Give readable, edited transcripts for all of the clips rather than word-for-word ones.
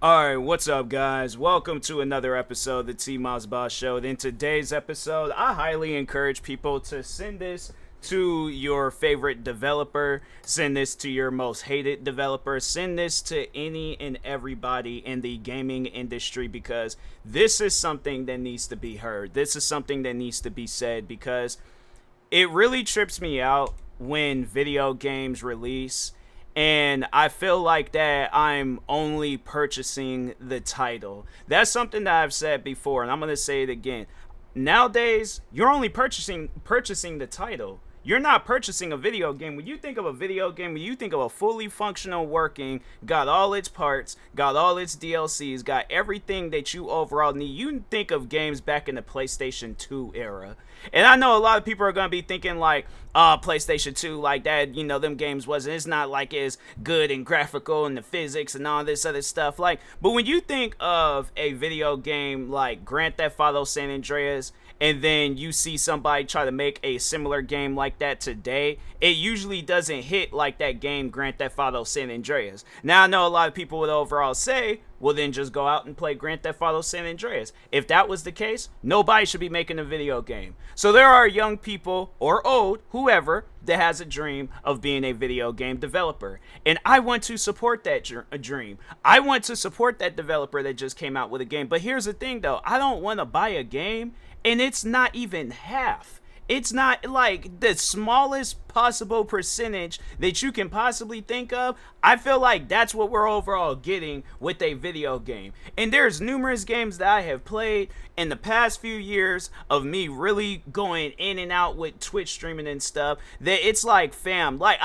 Alright, what's up, guys? Welcome to another episode of the TMossBoss Show. In today's episode, I highly encourage people to send this to your favorite developer, send this to your most hated developer, send this to any and everybody in the gaming industry because this is something that needs to be heard. This is something that needs to be said because it really trips me out when video games release and I feel like that I'm only purchasing the title. That's something that I've said before, and I'm gonna say it again. Nowadays, you're only purchasing the title. You're not purchasing a video game. When you think of a video game, when you think of a fully functional working, got all its parts, got all its DLCs, got everything that you overall need, you think of games back in the PlayStation 2 era. And I know a lot of people are going to be thinking like, PlayStation 2, like that, them games wasn't, it's not like it's good and graphical and the physics and all this other stuff. Like, but when you think of a video game like Grand Theft Auto San Andreas, and then you see somebody try to make a similar game like that today, it usually doesn't hit like that game Grand Theft Auto San Andreas. Now I know a lot of people would overall say, well then just go out and play Grand Theft Auto San Andreas. If that was the case, nobody should be making a video game. So there are young people, or old, whoever, that has a dream of being a video game developer. And I want to support that dream. I want to support that developer that just came out with a game. But here's the thing though, I don't want to buy a game and it's not even half. It's not like the smallest possible percentage that you can possibly think of. I feel like that's what we're overall getting with a video game. And there's numerous games that I have played in the past few years of me really going in and out with Twitch streaming and stuff that it's like, fam, like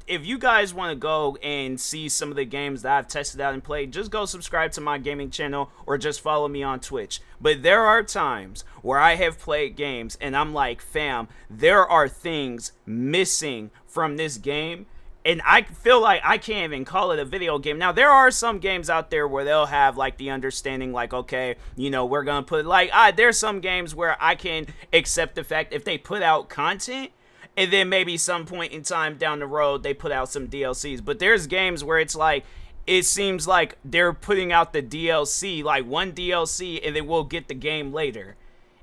if you guys want to go and see some of the games that I've tested out and played, just go subscribe to my gaming channel or just follow me on Twitch. But there are times where I have played games and I'm like, fam, there are things missing from this game, and I feel like I can't even call it a video game. Now there are some games out there where they'll have like the understanding like, okay, we're gonna put like there's some games where I can accept the fact if they put out content and then maybe some point in time down the road they put out some DLCs. But there's games where it's like it seems like they're putting out the DLC, like one DLC, and then we'll get the game later.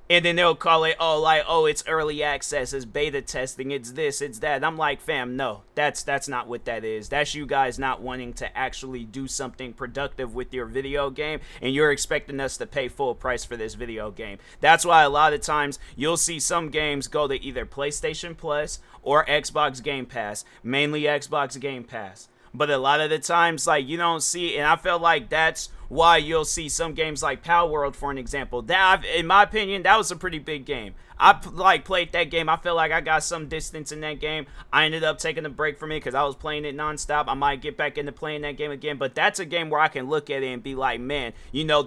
And then they'll call it, it's early access, it's beta testing, it's this, it's that. And I'm like, fam, no, that's not what that is. That's you guys not wanting to actually do something productive with your video game, and you're expecting us to pay full price for this video game. That's why a lot of times you'll see some games go to either PlayStation Plus or Xbox Game Pass, mainly Xbox Game Pass. But a lot of the times, like, you don't see, and I feel like that's why you'll see some games like Power World, for an example. That, in my opinion, that was a pretty big game. I played that game. I feel like I got some distance in that game. I ended up taking a break from it because I was playing it nonstop. I might get back into playing that game again, but that's a game where I can look at it and be like, man,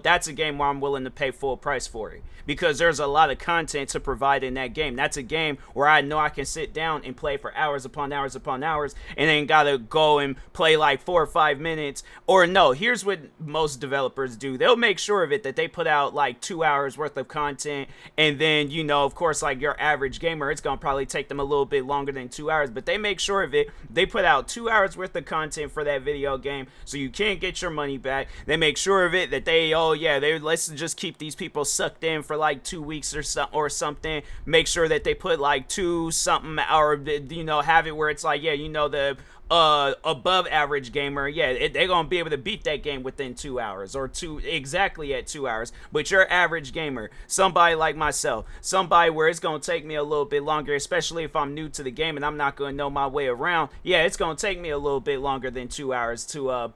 that's a game where I'm willing to pay full price for it because there's a lot of content to provide in that game. That's a game where I know I can sit down and play for hours upon hours upon hours and then gotta go and play like 4 or 5 minutes. Or no, here's what most developers do. They'll make sure of it that they put out like 2 hours worth of content, and then of course, like your average gamer, it's gonna probably take them a little bit longer than 2 hours, but they make sure of it. They put out 2 hours worth of content for that video game, so you can't get your money back. They make sure of it that let's just keep these people sucked in for like 2 weeks or something. Make sure that they put like 2 something, or have it where it's like, the above average gamer, they're gonna be able to beat that game within 2 hours or exactly at 2 hours. But your average gamer, somebody like myself, somebody where it's gonna take me a little bit longer, especially if I'm new to the game and I'm not gonna know my way around, it's gonna take me a little bit longer than 2 hours to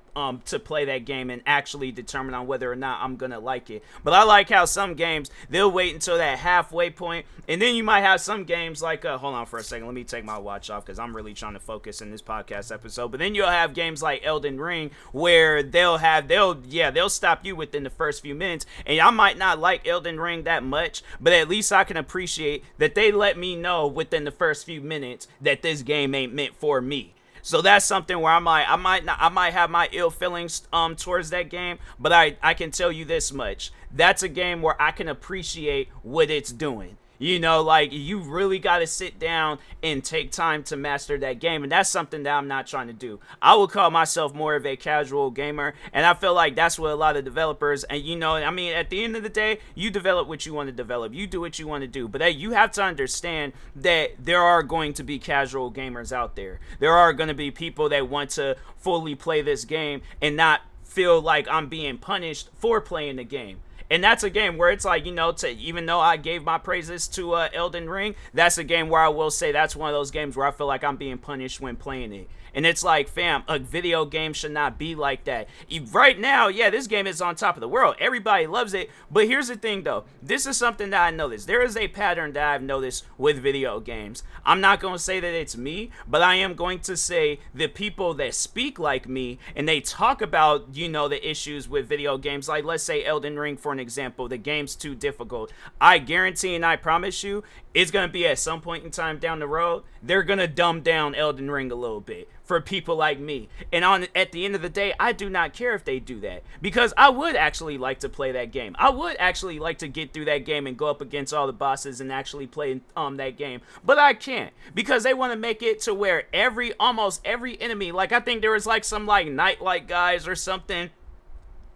play that game and actually determine on whether or not I'm gonna like it. But I like how some games, they'll wait until that halfway point, and then you might have some games like hold on for a second, let me take my watch off because I'm really trying to focus in this podcast episode. But then you'll have games like Elden Ring where they'll stop you within the first few minutes, and I might not like Elden Ring that much, but at least I can appreciate that they let me know within the first few minutes that this game ain't meant for me. So that's something where I might have my ill feelings towards that game, but I can tell you this much. That's a game where I can appreciate what it's doing. You know, like, you really got to sit down and take time to master that game. And that's something that I'm not trying to do. I would call myself more of a casual gamer. And I feel like that's what a lot of developers, and you know, I mean, at the end of the day, you develop what you want to develop. You do what you want to do. But hey, you have to understand that there are going to be casual gamers out there. There are going to be people that want to fully play this game and not feel like I'm being punished for playing the game. And that's a game where it's like, you know, even though I gave my praises to Elden Ring, that's a game where I will say that's one of those games where I feel like I'm being punished when playing it. And it's like, fam, a video game should not be like that. Right now, yeah, this game is on top of the world. Everybody loves it. But here's the thing, though. This is something that I noticed. There is a pattern that I've noticed with video games. I'm not going to say that it's me, but I am going to say the people that speak like me and they talk about, you know, the issues with video games. Like, let's say Elden Ring, for an example. The game's too difficult. I guarantee and I promise you, it's going to be at some point in time down the road, they're going to dumb down Elden Ring a little bit for people like me. And at the end of the day, I do not care if they do that, because I would actually like to play that game. I would actually like to get through that game and go up against all the bosses and actually play that game. But I can't, because they want to make it to where almost every enemy, like I think there was like some like nightlight guys or something,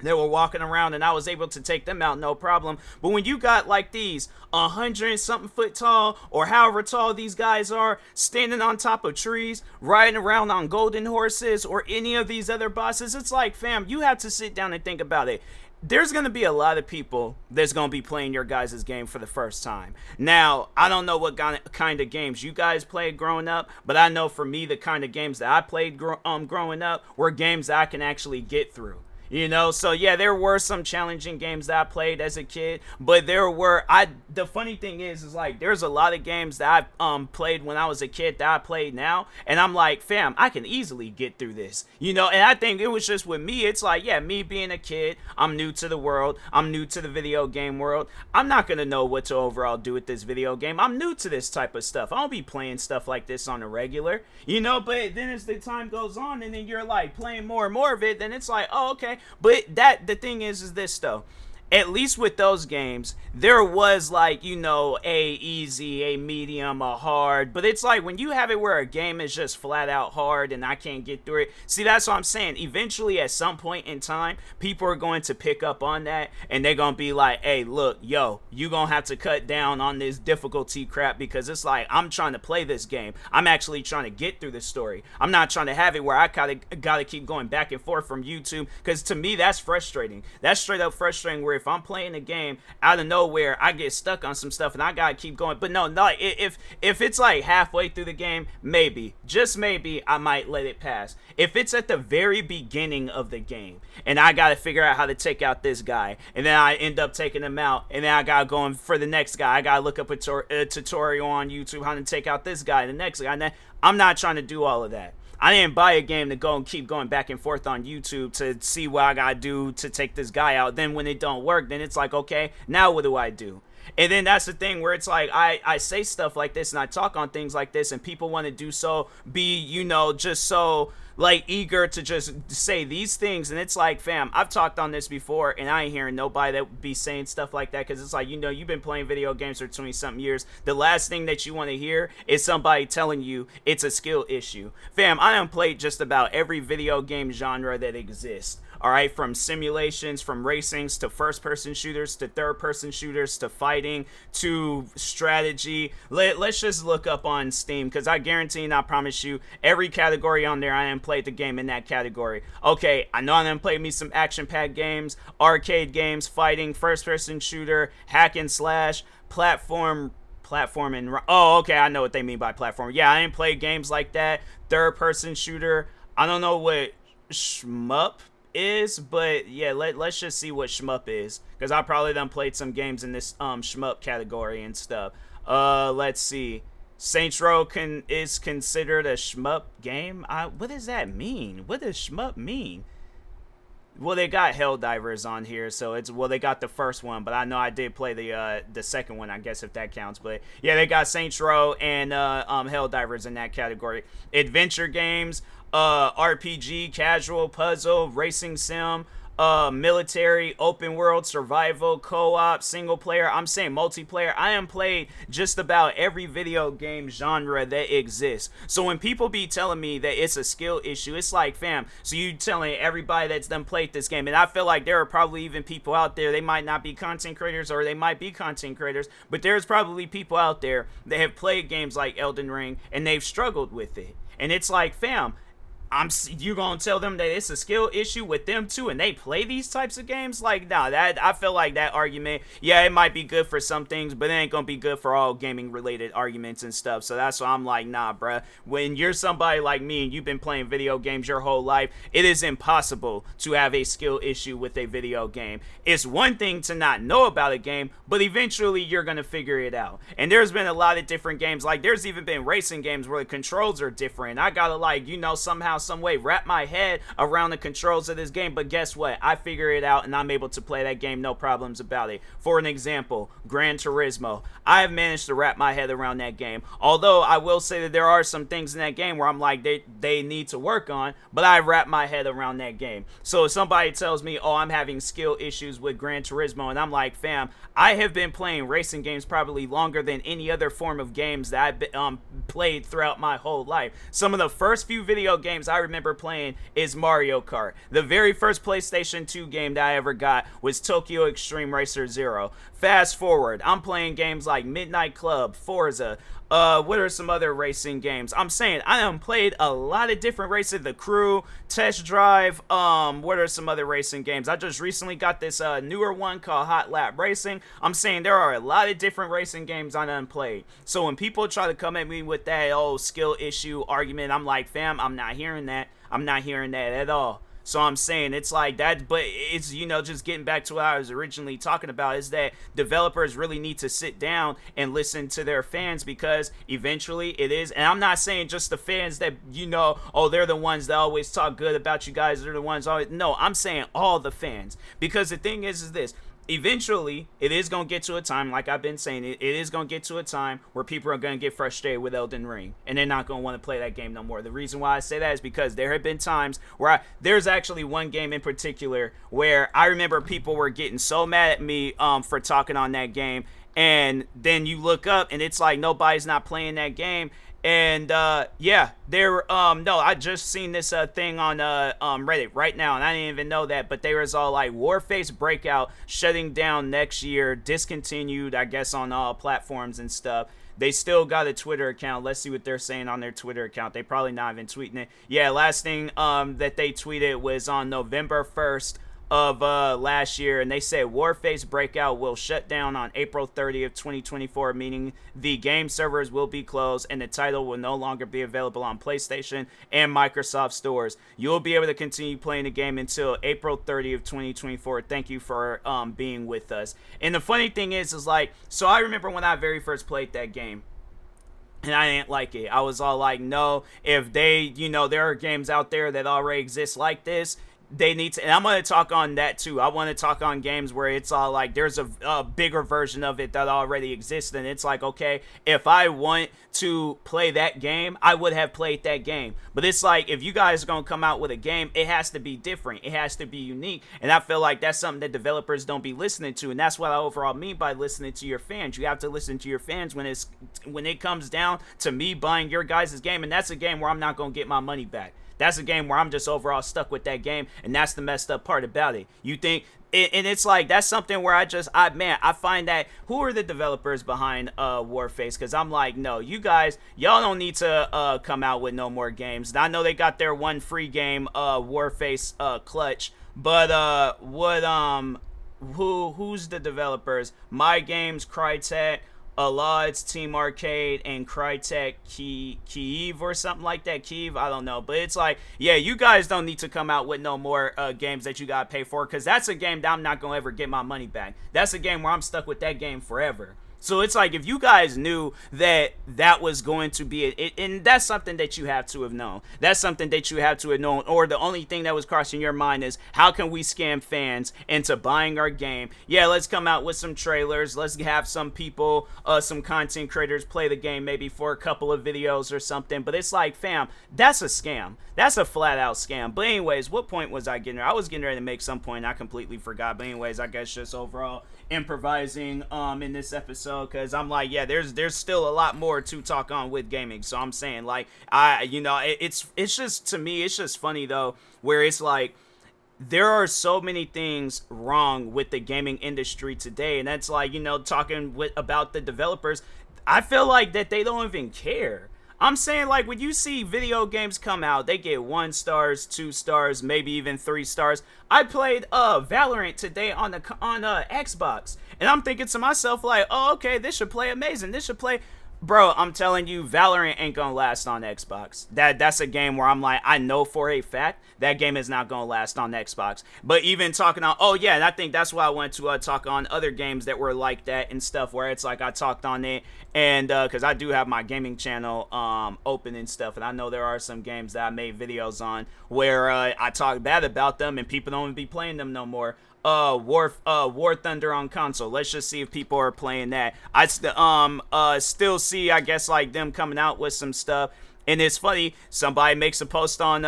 they were walking around and I was able to take them out no problem. But when you got like these 100-something foot tall or however tall these guys are, standing on top of trees, riding around on golden horses, or any of these other bosses, it's like, fam, you have to sit down and think about it. There's going to be a lot of people that's going to be playing your guys' game for the first time. Now, I don't know what kind of games you guys played growing up, but I know for me, the kind of games that I played growing up were games that I can actually get through. You know, so yeah, there were some challenging games that I played as a kid, but the funny thing is like, there's a lot of games that I played when I was a kid that I played now, and I'm like, fam, I can easily get through this, you know. And I think it was just with me, it's like, yeah, me being a kid, I'm new to the world, I'm new to the video game world, I'm not gonna know what to overall do with this video game, I'm new to this type of stuff, I don't be playing stuff like this on a regular, you know. But then as the time goes on and then you're like playing more and more of it, then it's like, oh, okay. But the thing is this though, at least with those games, there was like, you know, a easy, a medium, a hard. But it's like when you have it where a game is just flat out hard and I can't get through it. See, that's what I'm saying. Eventually, at some point in time, people are going to pick up on that and they're going to be like, hey, look, yo, you going to have to cut down on this difficulty crap, because it's like, I'm trying to play this game. I'm actually trying to get through the story. I'm not trying to have it where I gotta keep going back and forth from YouTube, because to me, that's frustrating. That's straight up frustrating, where if I'm playing a game out of nowhere, I get stuck on some stuff and I gotta keep going. But no, if it's like halfway through the game, maybe, just maybe, I might let it pass. If it's at the very beginning of the game and I gotta figure out how to take out this guy, and then I end up taking him out, and then I gotta go in for the next guy, I gotta look up a tutorial on YouTube how to take out this guy, the next guy, and then I'm not trying to do all of that. I didn't buy a game to go and keep going back and forth on YouTube to see what I gotta do to take this guy out. Then when it don't work, then it's like, okay, now what do I do? And then that's the thing where it's like, I say stuff like this and I talk on things like this, and people want to do so, be, you know, just so like eager to just say these things. And it's like, fam, I've talked on this before and I ain't hearing nobody that would be saying stuff like that, because it's like, you know, you've been playing video games for 20-something years. The last thing that you want to hear is somebody telling you it's a skill issue. Fam, I done played just about every video game genre that exists. All right, from simulations, from racings, to first-person shooters, to third-person shooters, to fighting, to strategy. Let's just look up on Steam, because I guarantee and I promise you, every category on there, I done played the game in that category. Okay, I know I done played me some action-packed games, arcade games, fighting, first-person shooter, hack and slash, platform and... Oh, okay, I know what they mean by platform. Yeah, I didn't play games like that. Third-person shooter. I don't know what shmup is, but yeah, let's just see what shmup is, because I probably done played some games in this shmup category and stuff. Let's see. Saints Row is considered a shmup game. What does that mean? What does shmup mean? Well, they got Helldivers on here, so they got the first one, but I know I did play the second one, I guess, if that counts. But yeah, they got Saints Row and Helldivers in that category. Adventure games, RPG, casual, puzzle, racing sim, military, open world, survival, co-op, single player. I'm saying multiplayer. I am played just about every video game genre that exists. So when people be telling me that it's a skill issue, it's like, fam, so you telling everybody that's done played this game, and I feel like there are probably even people out there, they might not be content creators or they might be content creators, but there's probably people out there that have played games like Elden Ring and they've struggled with it. And it's like, fam, you gonna tell them that it's a skill issue with them too, and they play these types of games? Like, nah, that I feel like that argument, yeah, it might be good for some things, but it ain't gonna be good for all gaming related arguments and stuff. So that's why I'm like, nah, bruh. When you're somebody like me and you've been playing video games your whole life, it is impossible to have a skill issue with a video game. It's one thing to not know about a game, but eventually you're gonna figure it out. And there's been a lot of different games. Like, there's even been racing games where the controls are different. I gotta, like, somehow, some way wrap my head around the controls of this game, but guess what? I figure it out and I'm able to play that game, no problems about it. For an example, Gran Turismo. I have managed to wrap my head around that game, although I will say that there are some things in that game where I'm like, they need to work on, but I wrap my head around that game. So if somebody tells me, oh, I'm having skill issues with Gran Turismo, and I'm like, fam, I have been playing racing games probably longer than any other form of games that I've played throughout my whole life. Some of the first few video games I remember playing is Mario Kart. The very first PlayStation 2 game that I ever got was Tokyo Extreme Racer Zero. Fast forward, I'm playing games like Midnight Club, Forza. What are some other racing games? I'm saying I have played a lot of different races. The Crew, Test Drive. What are some other racing games? I just recently got this newer one called Hot Lap Racing. I'm saying there are a lot of different racing games I done played. So when people try to come at me with that skill issue argument, I'm like, fam, I'm not hearing that. I'm not hearing that at all. So I'm saying it's like that, but it's, just getting back to what I was originally talking about, is that developers really need to sit down and listen to their fans, because eventually it is, and I'm not saying just the fans that, they're the ones that always talk good about you guys, they're the ones always, no, I'm saying all the fans, because the thing is this, eventually, it is going to get to a time, like I've been saying, it is going to get to a time where people are going to get frustrated with Elden Ring, and they're not going to want to play that game no more. The reason why I say that is because there have been times where there's actually one game in particular where I remember people were getting so mad at me for talking on that game, and then you look up and it's like nobody's not playing that game. And I just seen this thing on Reddit right now, and I didn't even know that, but they was all like, Warface Breakout shutting down next year, discontinued, I guess, on all platforms and stuff. They still got a Twitter account. Let's see what they're saying on their Twitter account. They probably not even tweeting it. Yeah, last thing that they tweeted was on November 1st of last year, and they said Warface Breakout will shut down on April 30th, 2024, meaning the game servers will be closed and the title will no longer be available on PlayStation and Microsoft stores. You will be able to continue playing the game until April 30th, 2024. Thank you for being with us. And the funny thing is like, so I remember when I very first played that game, and I didn't like it. I was all like, no, if they, there are games out there that already exist like this, they need to, and I'm going to talk on that too. I want to talk on games where it's all like there's a bigger version of it that already exists, and it's like, okay, if I want to play that game, I would have played that game. But it's like, if you guys are going to come out with a game, it has to be different, it has to be unique, and I feel like that's something that developers don't be listening to, and that's what I overall mean by listening to your fans. You have to listen to your fans when it comes down to me buying your guys' game, and that's a game where I'm not going to get my money back. That's a game where I'm just overall stuck with that game, and that's the messed up part about it. You think, and it's like, that's something where I find that, who are the developers behind Warface? Because I'm like, no, y'all don't need to come out with no more games. I know they got their one free game, Warface Clutch, but who's the developers? My Games, Crytek, Alad's Team Arcade, and Crytek Kyiv or something like that. Kyiv, I don't know. But it's like, yeah, you guys don't need to come out with no more games that you gotta pay for, because that's a game that I'm not gonna ever get my money back. That's a game where I'm stuck with that game forever. So it's like if you guys knew that that was going to be it, and that's something that you have to have known. That's something that you have to have known. Or the only thing that was crossing your mind is how can we scam fans into buying our game? Yeah, let's come out with some trailers. Let's have some people, some content creators play the game maybe for a couple of videos or something. But it's like, fam, that's a scam. That's a flat out scam. But anyways, what point was I getting? I was getting ready to make some point. I completely forgot. But anyways, I guess just overall improvising in this episode, because I'm like, yeah, there's still a lot more to talk on with gaming. So I'm saying, like, it's just, to me, it's just funny though, where it's like there are so many things wrong with the gaming industry today, and that's like, talking about the developers. I feel like that they don't even care. I'm saying, like, when you see video games come out, they get 1 stars, 2 stars, maybe even 3 stars. I played Valorant today on Xbox, and I'm thinking to myself, like, oh, okay, this should play amazing. This should play. Bro, I'm telling you, Valorant ain't gonna last on Xbox. That's a game where I'm like, I know for a fact that game is not gonna last on Xbox. But even talking on, oh yeah, and I think that's why I wanted to talk on other games that were like that and stuff, where it's like I talked on it, and because I do have my gaming channel open and stuff, and I know there are some games that I made videos on where I talk bad about them and people don't even be playing them no more. War Thunder on console. Let's just see if people are playing that. I still see, I guess, like, them coming out with some stuff. And it's funny, somebody makes a post on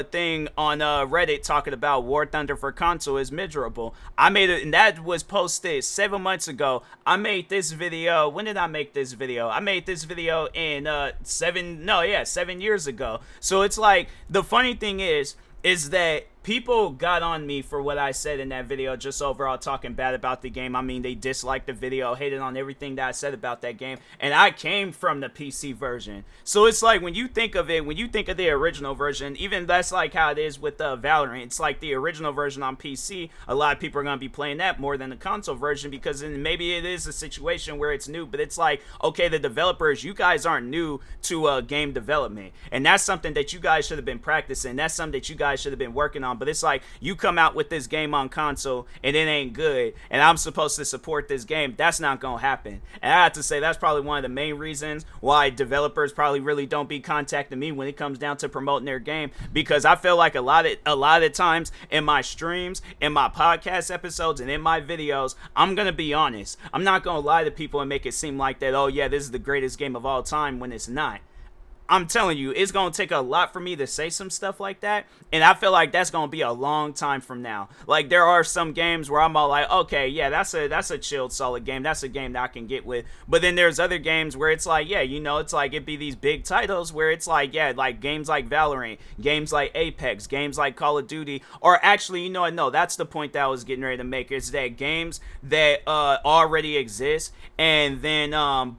thing on Reddit talking about War Thunder for console is miserable. I made it, and that was posted 7 months ago. I made this video. When did I make this video? I made this video in 7 years ago. So it's like, the funny thing is that people got on me for what I said in that video, just overall talking bad about the game. I mean, they disliked the video, hated on everything that I said about that game, and I came from the PC version. So it's like, when you think of it, when you think of the original version, even that's like how it is with Valorant. It's like the original version on PC, a lot of people are going to be playing that more than the console version, because then maybe it is a situation where it's new, but it's like, okay, the developers, you guys aren't new to game development, and that's something that you guys should have been practicing. That's something that you guys should have been working on. But it's like, you come out with this game on console and it ain't good, and I'm supposed to support this game. That's not gonna happen. And I have to say, that's probably one of the main reasons why developers probably really don't be contacting me when it comes down to promoting their game, because I feel like a lot of times in my streams, in my podcast episodes, and in my videos, I'm gonna be honest. I'm not gonna lie to people and make it seem like that, oh yeah, this is the greatest game of all time, when it's not. I'm telling you, it's going to take a lot for me to say some stuff like that, and I feel like that's going to be a long time from now. Like, there are some games where I'm all like, okay, yeah, that's a chilled, solid game. That's a game that I can get with. But then there's other games where it's like, yeah, it's like, it'd be these big titles where it's like, yeah, like games like Valorant, games like Apex, games like Call of Duty, or actually, no, that's the point that I was getting ready to make, is that games that already exist, and then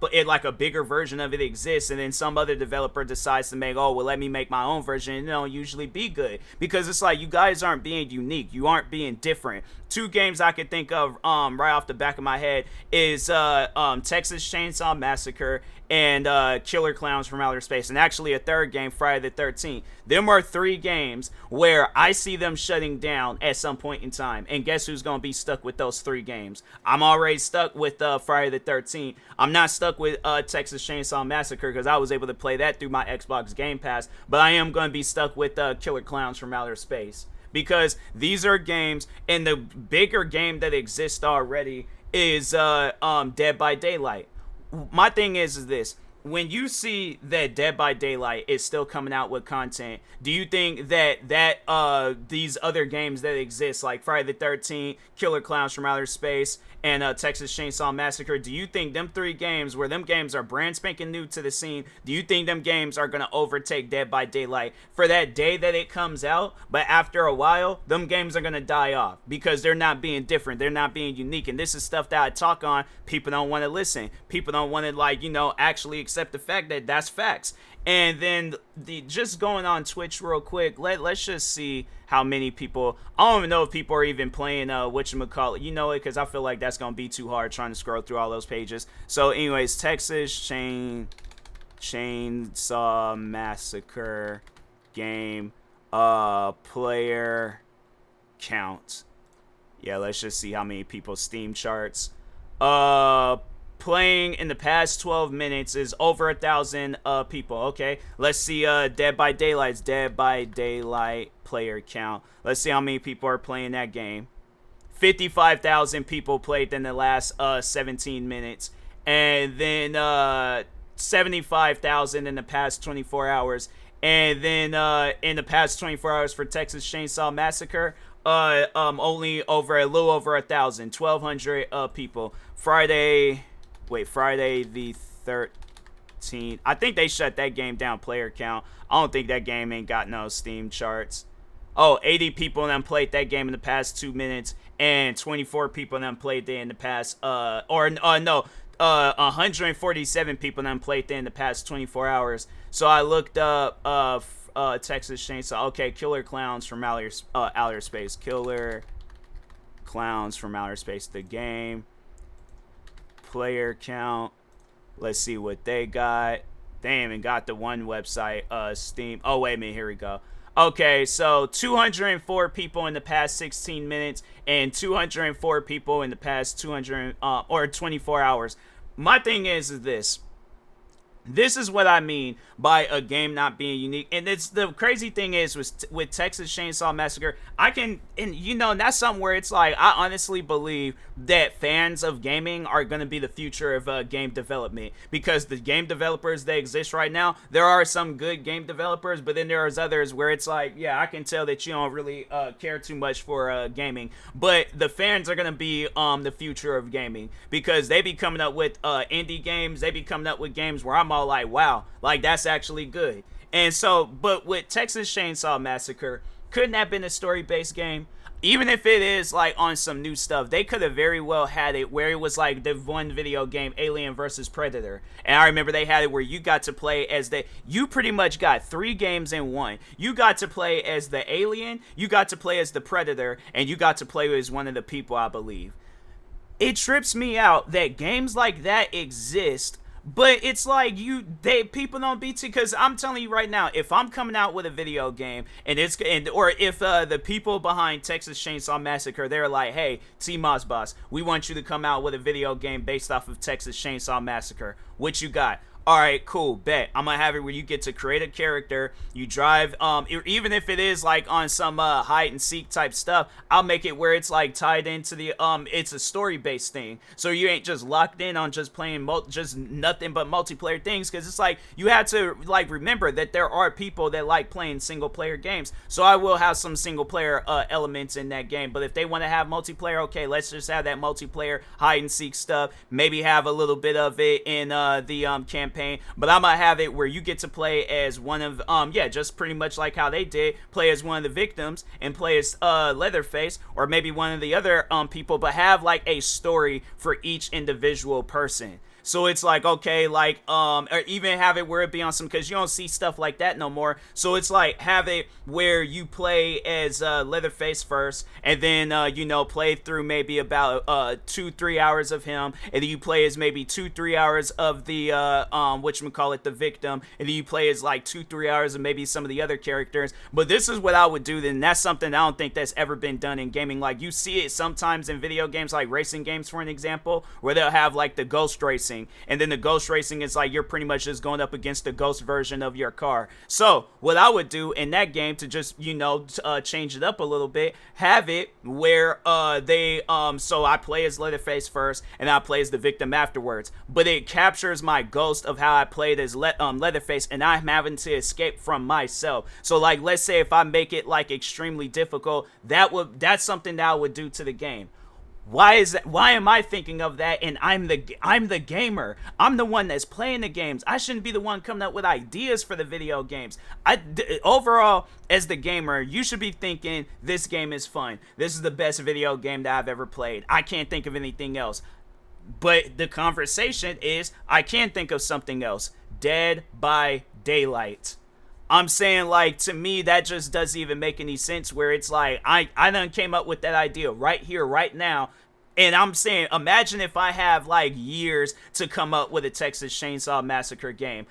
but it, like, a bigger version of it exists, and then some other developer decides to make, oh, well, let me make my own version, and it don't usually be good, because it's like, you guys aren't being unique, you aren't being different. 2 games I could think of right off the back of my head is Texas Chainsaw Massacre and Killer Clowns from Outer Space, and actually a third game, Friday the 13th. Them are 3 games where I see them shutting down at some point in time, and guess who's going to be stuck with those 3 games? I'm already stuck with Friday the 13th. I'm not stuck with Texas Chainsaw Massacre, because I was able to play that through my Xbox Game Pass, but I am going to be stuck with Killer Clowns from Outer Space, because these are games, and the bigger game that exists already is Dead by Daylight. My thing is this: when you see that Dead by Daylight is still coming out with content, do you think that these other games that exist, like Friday the 13th, Killer Clowns from Outer Space, and Texas Chainsaw Massacre, do you think them 3 games, where them games are brand spanking new to the scene, do you think them games are going to overtake Dead by Daylight for that day that it comes out? But after a while, them games are going to die off, because they're not being different, they're not being unique, and this is stuff that I talk on. People don't want to listen. People don't want to, actually accept the fact that that's facts. And then just going on Twitch real quick, let's just see how many people. I don't even know if people are even playing whatchamacallit, it, because I feel like that's gonna be too hard trying to scroll through all those pages. So anyways, Texas Chainsaw Massacre game player count. Yeah, let's just see how many people. Steam charts. playing in the past 12 minutes is over 1,000 people. Okay, let's see. Dead by Daylight's Dead by Daylight player count. Let's see how many people are playing that game. 55,000 people played in the last 17 minutes, and then 75,000 in the past 24 hours, and then in the past 24 hours for Texas Chainsaw Massacre, only over a little over 1,000, 1,200 people. Friday the 13th. I think they shut that game down. Player count. I don't think that game ain't got no Steam charts. Oh, 80 people then played that game in the past 2 minutes, and 24 people then played it in the past 147 people then played it in the past 24 hours. So I looked up Texas Chainsaw. Okay, Killer Clowns from Outer Space. Killer Clowns from Outer Space. The game. Player count. Let's see what they got. They ain't even got the one website, Steam. Oh, wait a minute. Here we go. Okay, so 204 people in the past 16 minutes and 204 people in the past 24 hours. My thing is this. This is what I mean by a game not being unique. And it's the crazy thing is with Texas Chainsaw Massacre, and that's something where it's like, I honestly believe that fans of gaming are going to be the future of game development, because the game developers that exist right now, there are some good game developers, but then there's others where it's like, yeah, I can tell that you don't really care too much for gaming, but the fans are going to be the future of gaming, because they be coming up with indie games, they be coming up with games where I'm all like, wow, like that's actually good. And so, but with Texas Chainsaw Massacre, couldn't that have been a story-based game? Even if it is like on some new stuff, they could have very well had it where it was like the one video game, Alien versus Predator. And I remember they had it where you got to play as you pretty much got 3 games in one. You got to play as the alien, you got to play as the Predator, and you got to play as one of the people, I believe. It trips me out that games like that exist, but it's like people don't be because I'm telling you right now, if I'm coming out with a video game or if the people behind Texas Chainsaw Massacre, they're like, hey, TMossBoss, we want you to come out with a video game based off of Texas Chainsaw Massacre. What you got? All right, cool, bet. I'm gonna have it where you get to create a character, you drive, even if it is like on some hide and seek type stuff, I'll make it where it's like tied into the it's a story based thing, so you ain't just locked in on just playing just nothing but multiplayer things, because it's like you have to like remember that there are people that like playing single player games, so I will have some single player elements in that game, but if they want to have multiplayer, okay, let's just have that multiplayer hide and seek stuff, maybe have a little bit of it in the campaign. But I'm gonna have it where you get to play as one of just pretty much like how they did, play as one of the victims and play as Leatherface or maybe one of the other people, but have like a story for each individual person. So it's like, okay, like, or even have it where it be on some, because you don't see stuff like that no more. So it's like, have it where you play as Leatherface first, and then, play through maybe about 2-3 hours of him, and then you play as maybe 2-3 hours of the, the victim, and then you play as like 2-3 hours of maybe some of the other characters. But this is what I would do, then that's something I don't think that's ever been done in gaming. Like, you see it sometimes in video games, like racing games, for an example, where they'll have like the ghost racing. And then the ghost racing is like you're pretty much just going up against the ghost version of your car. So what I would do in that game to just change it up a little bit, have it where so I play as Leatherface first and I play as the victim afterwards, but it captures my ghost of how I played as Leatherface, and I'm having to escape from myself. So like, let's say if I make it like extremely difficult, that's something that I would do to the game. Why is that? Why am I thinking of that? And I'm the gamer. I'm the one that's playing the games. I shouldn't be the one coming up with ideas for the video games. Overall, as the gamer, you should be thinking this game is fun. This is the best video game that I've ever played. I can't think of anything else. But the conversation is, I can think of something else. Dead by Daylight. I'm saying, like, to me, that just doesn't even make any sense, where it's like, I done came up with that idea right here, right now, and I'm saying, imagine if I have, like, years to come up with a Texas Chainsaw Massacre game.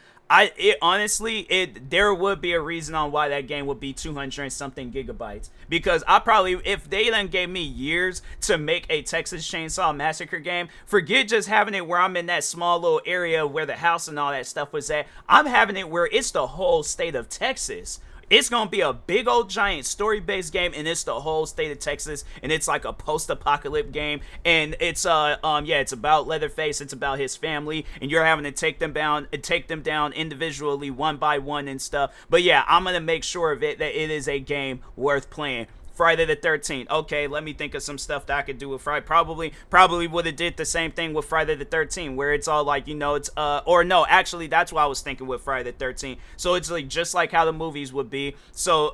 There would be a reason on why that game would be 200 and something gigabytes, because I probably, if they then gave me years to make a Texas Chainsaw Massacre game, forget just having it where I'm in that small little area where the house and all that stuff was at. I'm having it where it's the whole state of Texas. It's gonna be a big old giant story-based game, and it's the whole state of Texas, and it's like a post-apocalyptic game, and it's it's about Leatherface, it's about his family, and you're having to take them down individually, one by one and stuff. But yeah, I'm gonna make sure of it that it is a game worth playing. Friday the 13th. Okay, let me think of some stuff that I could do with Friday. Probably would have did the same thing with Friday the 13th, where it's all like, it's or no, actually that's what I was thinking with Friday the 13th. So it's like just like how the movies would be. So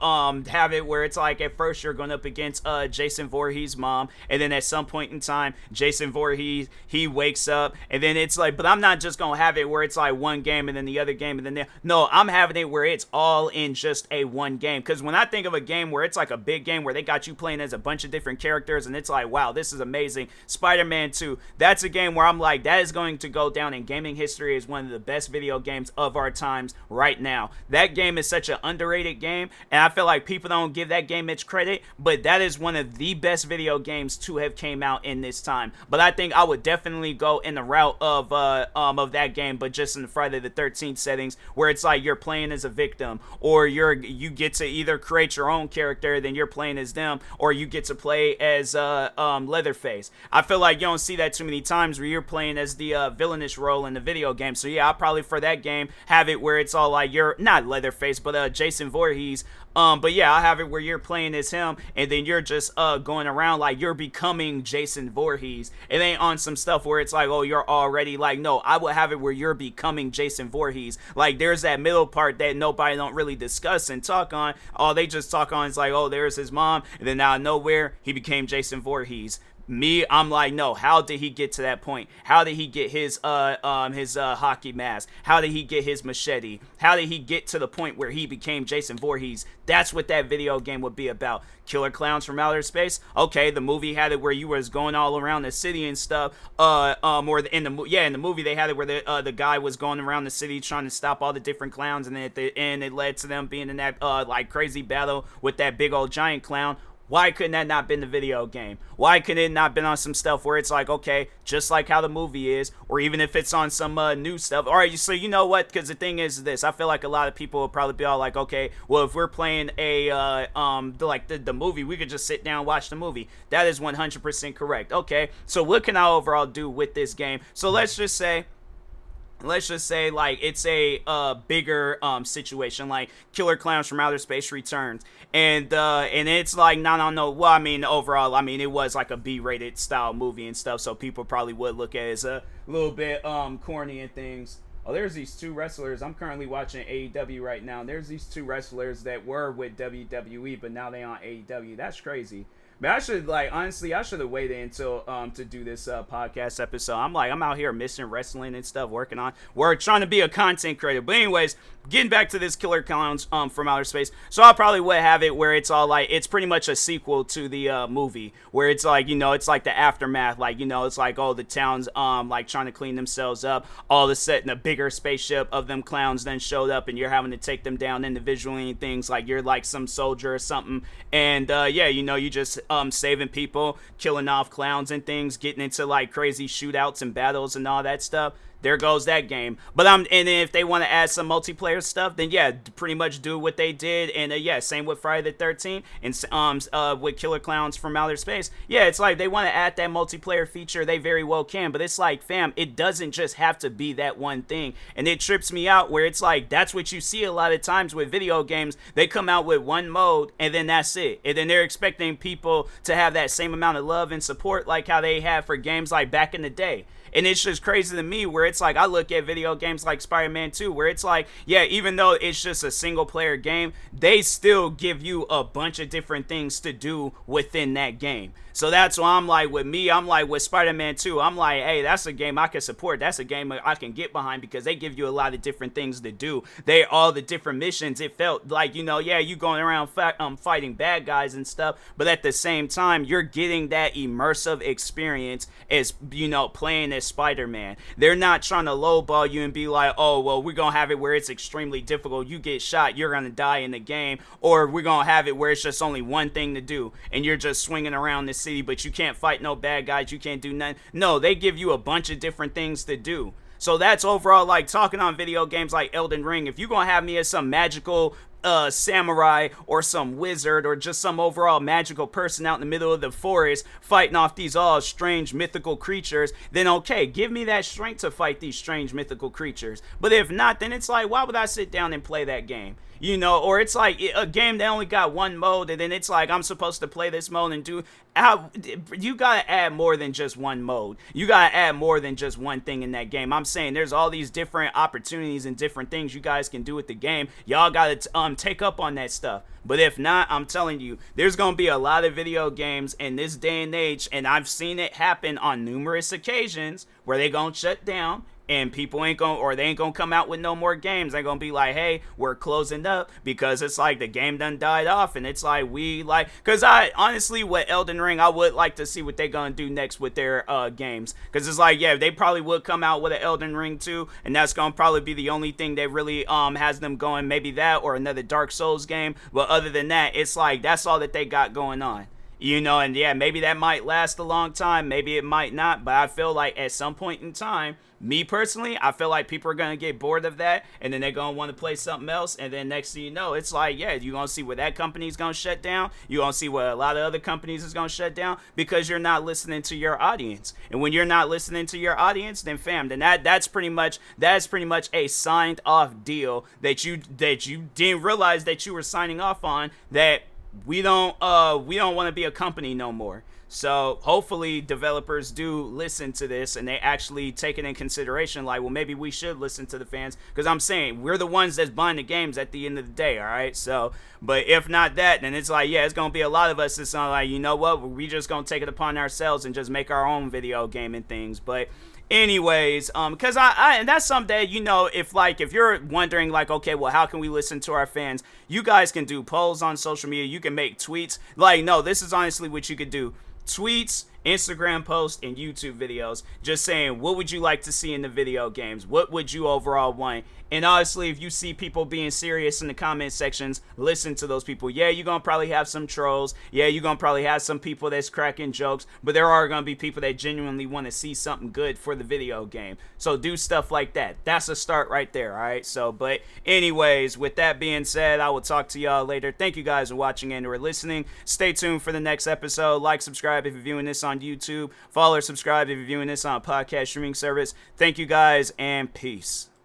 have it where it's like at first you're going up against Jason Voorhees' mom, and then at some point in time Jason Voorhees, he wakes up, and then it's like, but I'm not just going to have it where it's like one game and then the other game and then no, I'm having it where it's all in just a one game. Because when I think of a game where it's like a big game where they got you playing as a bunch of different characters, and it's like, wow, this is amazing. Spider-Man 2, that's a game where I'm like, that is going to go down in gaming history as one of the best video games of our times right now. That game is such an underrated game, and I feel like people don't give that game its credit, but that is one of the best video games to have came out in this time. But I think I would definitely go in the route of that game, but just in the Friday the 13th settings, where it's like you're playing as a victim, or you get to either create your own character, then you're playing as them, or you get to play as Leatherface. I feel like you don't see that too many times where you're playing as the villainous role in the video game. So yeah, I'll probably for that game have it where it's all like you're not Leatherface, but Jason Voorhees. But yeah, I'll have it where you're playing as him, and then you're just going around like you're becoming Jason Voorhees. It ain't on some stuff where it's like, oh, you're already like, no, I will have it where you're becoming Jason Voorhees. Like there's that middle part that nobody don't really discuss and talk on. All they just talk on is like, oh, there's his mom, and then out of nowhere he became Jason Voorhees. Me, I'm like, no, how did he get to that point? How did he get his hockey mask? How did he get his machete? How did he get to the point where he became Jason Voorhees? That's what that video game would be about. Killer Clowns from Outer Space. Okay, the movie had it where you was going all around the city and stuff. In the movie they had it where the guy was going around the city trying to stop all the different clowns, and then at the end it led to them being in that like crazy battle with that big old giant clown. Why couldn't that not been the video game? Why couldn't it not been on some stuff where it's like, okay, just like how the movie is, or even if it's on some new stuff. All right, so you know what? Because the thing is this, I feel like a lot of people will probably be all like, okay, well, if we're playing the movie, we could just sit down and watch the movie. That is 100% correct. Okay, so what can I overall do with this game? So let's just say like it's a bigger situation, like Killer Clowns from Outer Space returns, and it's like no, well, I mean overall, I mean it was like a B-rated style movie and stuff, so people probably would look at it as a little bit corny and things. Oh, there's these two wrestlers. I'm currently watching AEW right now. There's these two wrestlers that were with WWE, but now they on AEW. That's crazy. But I should honestly, I should have waited until to do this podcast episode. I'm out here missing wrestling and stuff, we're trying to be a content creator. But anyways, getting back to this Killer Clowns from Outer Space. So I probably would have it where it's all like, it's pretty much a sequel to the movie, where it's like, it's like the aftermath, it's like, oh, the town's like trying to clean themselves up. All of a sudden a bigger spaceship of them clowns then showed up, and you're having to take them down individually and things, like you're like some soldier or something, and you just saving people, killing off clowns and things, getting into like crazy shootouts and battles and all that stuff. There goes that game. But and if they want to add some multiplayer stuff, then yeah, pretty much do what they did. And same with Friday the 13th and with Killer Clowns from Outer Space. Yeah, it's like they want to add that multiplayer feature, they very well can. But it's like, fam, it doesn't just have to be that one thing. And it trips me out where it's like, that's what you see a lot of times with video games. They come out with one mode and then that's it. And then they're expecting people to have that same amount of love and support like how they had for games like back in the day. And it's just crazy to me where it's like, I look at video games like Spider-Man 2, where it's like, yeah, even though it's just a single player game, they still give you a bunch of different things to do within that game. So that's why I'm like, with Spider-Man 2, I'm like, hey, that's a game I can support. That's a game I can get behind, because they give you a lot of different things to do. All the different missions, it felt like, you going around fighting bad guys and stuff, but at the same time, you're getting that immersive experience as, you know, playing as Spider-Man. They're not trying to lowball you and be like, oh, well, we're gonna have it where it's extremely difficult. You get shot, you're gonna die in the game. Or we're gonna have it where it's just only one thing to do and you're just swinging around the city, but you can't fight no bad guys, you can't do nothing. No, they give you a bunch of different things to do. So that's overall, like, talking on video games like Elden Ring. If you're gonna have me as some magical samurai or some wizard or just some overall magical person out in the middle of the forest fighting off these all strange mythical creatures, then okay, give me that strength to fight these strange mythical creatures. But if not, then it's like, why would I sit down and play that game? You know, or it's like a game that only got one mode, and then it's like I'm supposed to play this mode and do. You gotta add more than just one mode. You gotta add more than just one thing in that game. I'm saying there's all these different opportunities and different things you guys can do with the game. Y'all gotta take up on that stuff. But if not, I'm telling you, there's gonna be a lot of video games in this day and age, and I've seen it happen on numerous occasions where they gonna shut down. And people ain't gonna, or they ain't gonna come out with no more games. They're gonna be like, hey, we're closing up because it's like the game done died off. And it's like, because I honestly, with Elden Ring, I would like to see what they gonna do next with their games. Because it's like, yeah, they probably would come out with an Elden Ring 2, and that's gonna probably be the only thing that really has them going. Maybe that or another Dark Souls game. But other than that, it's like, that's all that they got going on. You know, and yeah, maybe that might last a long time. Maybe it might not. But I feel like at some point in time, me personally, I feel like people are going to get bored of that. And then they're going to want to play something else. And then next thing you know, it's like, yeah, you're going to see where that company's going to shut down. You're going to see where a lot of other companies is going to shut down because you're not listening to your audience. And when you're not listening to your audience, then fam, then that's pretty much a signed off deal that you didn't realize that you were signing off on, that we don't want to be a company no more. So hopefully developers do listen to this and they actually take it in consideration, like, well, maybe we should listen to the fans, because I'm saying we're the ones that's buying the games at the end of the day. All right, so but if not that, then it's like, yeah, it's gonna be a lot of us that's like, you know what, we just gonna take it upon ourselves and just make our own video game and things. But anyways, because and that's something that, you know, if you're wondering, like, okay, well, how can we listen to our fans? You guys can do polls on social media. You can make tweets. Like, no, this is honestly what you could do. Tweets, Instagram posts, and YouTube videos, just saying, what would you like to see in the video games? What would you overall want? And honestly, if you see people being serious in the comment sections, listen to those people. Yeah, you're going to probably have some trolls. Yeah, you're going to probably have some people that's cracking jokes. But there are going to be people that genuinely want to see something good for the video game. So do stuff like that. That's a start right there, all right? So, but anyways, with that being said, I will talk to y'all later. Thank you guys for watching and or listening. Stay tuned for the next episode. Like, subscribe if you're viewing this on YouTube. Follow or subscribe if you're viewing this on a podcast streaming service. Thank you guys, and peace.